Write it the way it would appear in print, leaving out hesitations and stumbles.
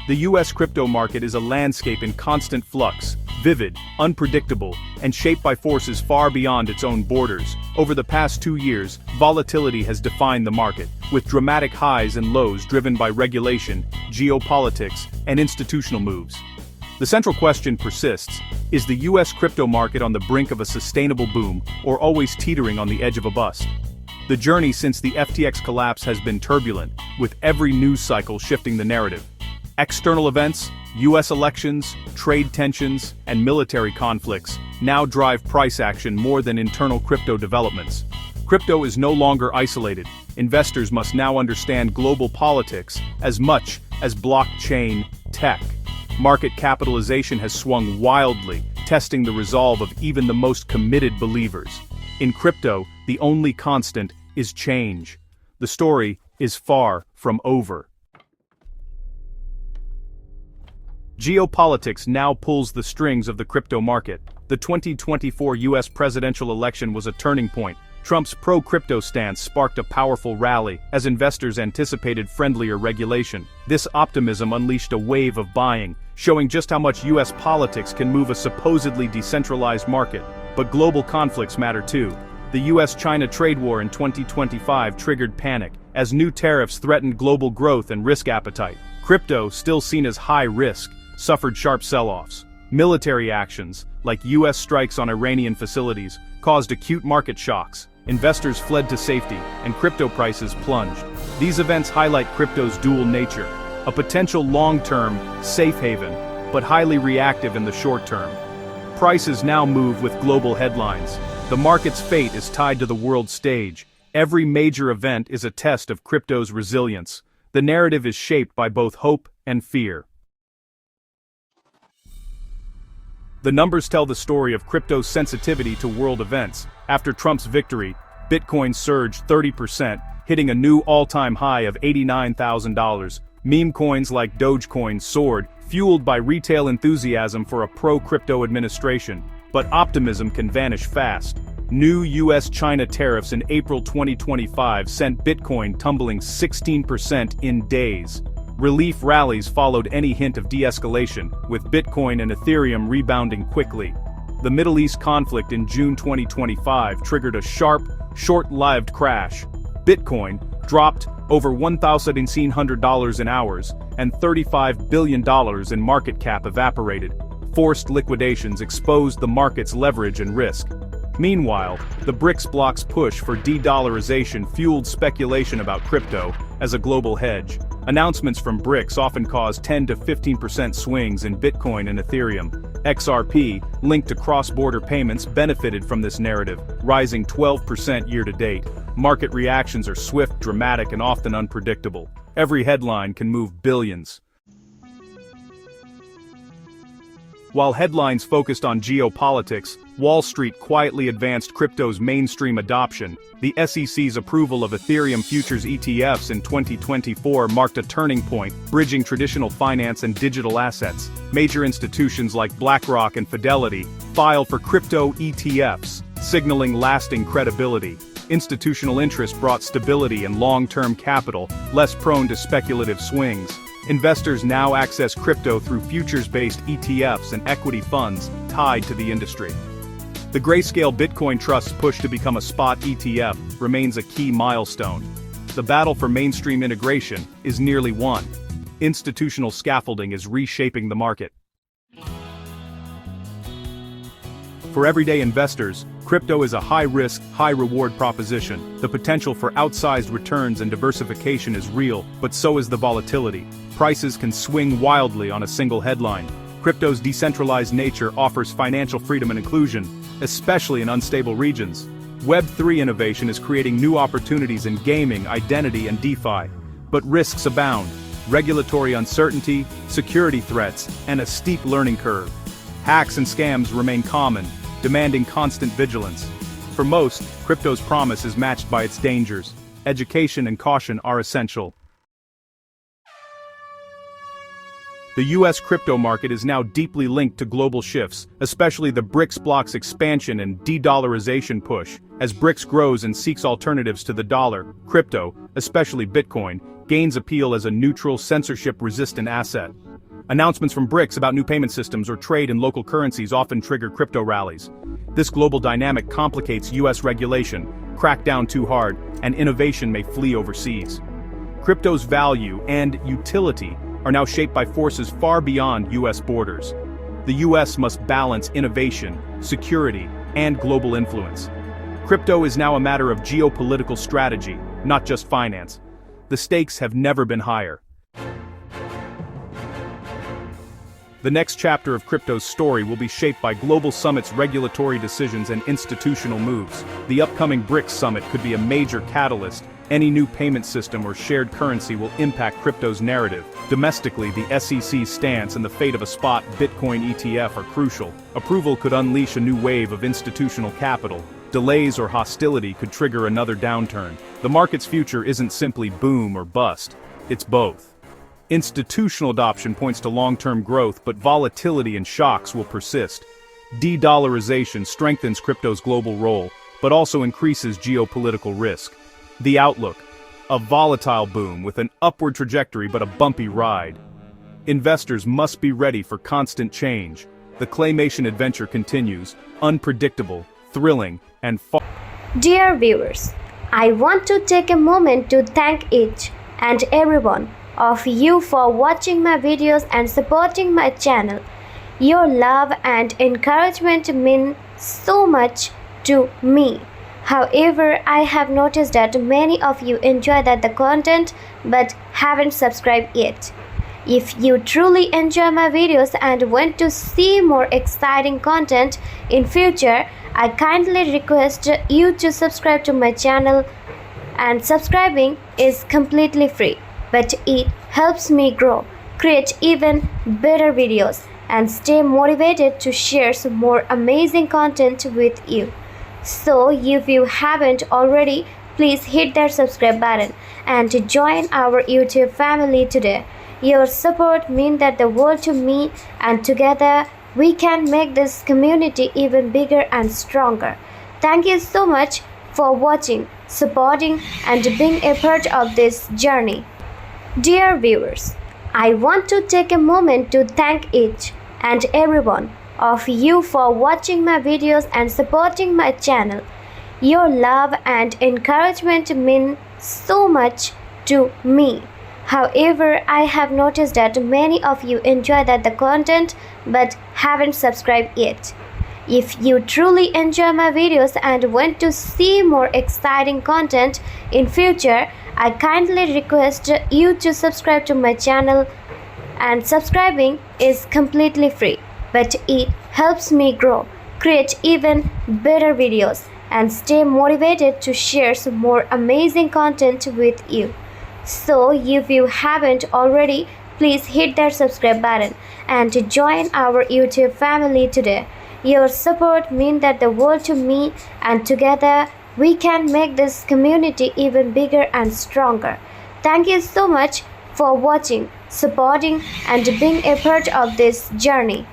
The US crypto market is a landscape in constant flux, vivid, unpredictable, and shaped by forces far beyond its own borders. Over the past 2 years, volatility has defined the market, with dramatic highs and lows driven by regulation, geopolitics, and institutional moves. The central question persists: is the US crypto market on the brink of a sustainable boom, or always teetering on the edge of a bust? The journey since the FTX collapse has been turbulent, with every news cycle shifting the narrative. External events, US elections, trade tensions, and military conflicts now drive price action more than internal crypto developments. Crypto is no longer isolated. Investors must now understand global politics as much as blockchain tech. Market capitalization has swung wildly, testing the resolve of even the most committed believers. In crypto, the only constant is change. The story is far from over. Geopolitics now pulls the strings of the crypto market. The 2024 US presidential election was a turning point. Trump's pro-crypto stance sparked a powerful rally as investors anticipated friendlier regulation. This optimism unleashed a wave of buying, showing just how much US politics can move a supposedly decentralized market. But global conflicts matter too. The US-China trade war in 2025 triggered panic, as new tariffs threatened global growth and risk appetite. Crypto, still seen as high risk, suffered sharp sell-offs. Military actions, like US strikes on Iranian facilities, caused acute market shocks. Investors fled to safety, and crypto prices plunged. These events highlight crypto's dual nature: a potential long-term, safe haven, but highly reactive in the short term. Prices now move with global headlines. The market's fate is tied to the world stage. Every major event is a test of crypto's resilience. The narrative is shaped by both hope and fear. The numbers tell the story of crypto's sensitivity to world events. After Trump's victory, Bitcoin surged 30%, hitting a new all-time high of $89,000. Meme coins like Dogecoin soared, fueled by retail enthusiasm for a pro-crypto administration. But optimism can vanish fast. New US-China tariffs in April 2025 sent Bitcoin tumbling 16% in days. Relief rallies followed any hint of de-escalation, with Bitcoin and Ethereum rebounding quickly. The Middle East conflict in June 2025 triggered a sharp, short-lived crash. Bitcoin dropped over $1,700 in hours, and $35 billion in market cap evaporated. Forced liquidations exposed the market's leverage and risk. Meanwhile, the BRICS bloc's push for de-dollarization fueled speculation about crypto as a global hedge. Announcements from BRICS often cause 10 to 15% swings in Bitcoin and Ethereum. XRP, linked to cross-border payments, benefited from this narrative, rising 12% year-to-date. Market reactions are swift, dramatic, and often unpredictable. Every headline can move billions. While headlines focused on geopolitics, Wall Street quietly advanced crypto's mainstream adoption. The SEC's approval of Ethereum futures ETFs in 2024 marked a turning point, bridging traditional finance and digital assets. Major institutions like BlackRock and Fidelity filed for crypto ETFs, signaling lasting credibility. Institutional interest brought stability and long-term capital, less prone to speculative swings. Investors now access crypto through futures-based ETFs and equity funds tied to the industry. The Grayscale Bitcoin Trust's push to become a spot ETF remains a key milestone. The battle for mainstream integration is nearly won. Institutional scaffolding is reshaping the market. For everyday investors, crypto is a high-risk, high-reward proposition. The potential for outsized returns and diversification is real, but so is the volatility. Prices can swing wildly on a single headline. Crypto's decentralized nature offers financial freedom and inclusion, especially in unstable regions. Web3 innovation is creating new opportunities in gaming, identity, and DeFi. But risks abound: regulatory uncertainty, security threats, and a steep learning curve. Hacks and scams remain common, demanding constant vigilance. For most, crypto's promise is matched by its dangers. Education and caution are essential. The US crypto market is now deeply linked to global shifts, especially the BRICS bloc's expansion and de-dollarization push. As BRICS grows and seeks alternatives to the dollar, crypto, especially Bitcoin, gains appeal as a neutral, censorship-resistant asset. Announcements from BRICS about new payment systems or trade in local currencies often trigger crypto rallies. This global dynamic complicates US regulation, crack down too hard, and innovation may flee overseas. Crypto's value and utility are now shaped by forces far beyond US borders. The US must balance innovation, security, and global influence. Crypto is now a matter of geopolitical strategy, not just finance. The stakes have never been higher. The next chapter of crypto's story will be shaped by global summit's regulatory decisions and institutional moves. The upcoming BRICS summit could be a major catalyst. Any new payment system or shared currency will impact crypto's narrative. Domestically, the SEC's stance and the fate of a spot Bitcoin ETF are crucial. Approval could unleash a new wave of institutional capital. Delays or hostility could trigger another downturn. The market's future isn't simply boom or bust. It's both. Institutional adoption points to long-term growth, but volatility and shocks will persist. De-dollarization strengthens crypto's global role, but also increases geopolitical risk. The outlook: a volatile boom with an upward trajectory but a bumpy ride. Investors must be ready for constant change. The claymation adventure continues, unpredictable, thrilling, and Dear viewers, I want to take a moment to thank each and everyone of you for watching my videos and supporting my channel. Your love and encouragement mean so much to me. However, I have noticed that many of you enjoy the content but haven't subscribed yet. If you truly enjoy my videos and want to see more exciting content in future, I kindly request you to subscribe to my channel, and subscribing is completely free. But it helps me grow, create even better videos, and stay motivated to share some more amazing content with you. So if you haven't already, please hit that subscribe button and join our YouTube family today. Your support means the world to me, and together we can make this community even bigger and stronger. Thank you so much for watching, supporting, and being a part of this journey. Dear viewers, I want to take a moment to thank each and everyone of you for watching my videos and supporting my channel. Your love and encouragement mean so much to me. However, I have noticed that many of you enjoy the content but haven't subscribed yet. If you truly enjoy my videos and want to see more exciting content in future, I kindly request you to subscribe to my channel, and subscribing is completely free. But it helps me grow, create even better videos, and stay motivated to share some more amazing content with you. So if you haven't already, please hit that subscribe button and join our YouTube family today. Your support means the world to me, and together we can make this community even bigger and stronger. Thank you so much for watching, supporting, and being a part of this journey.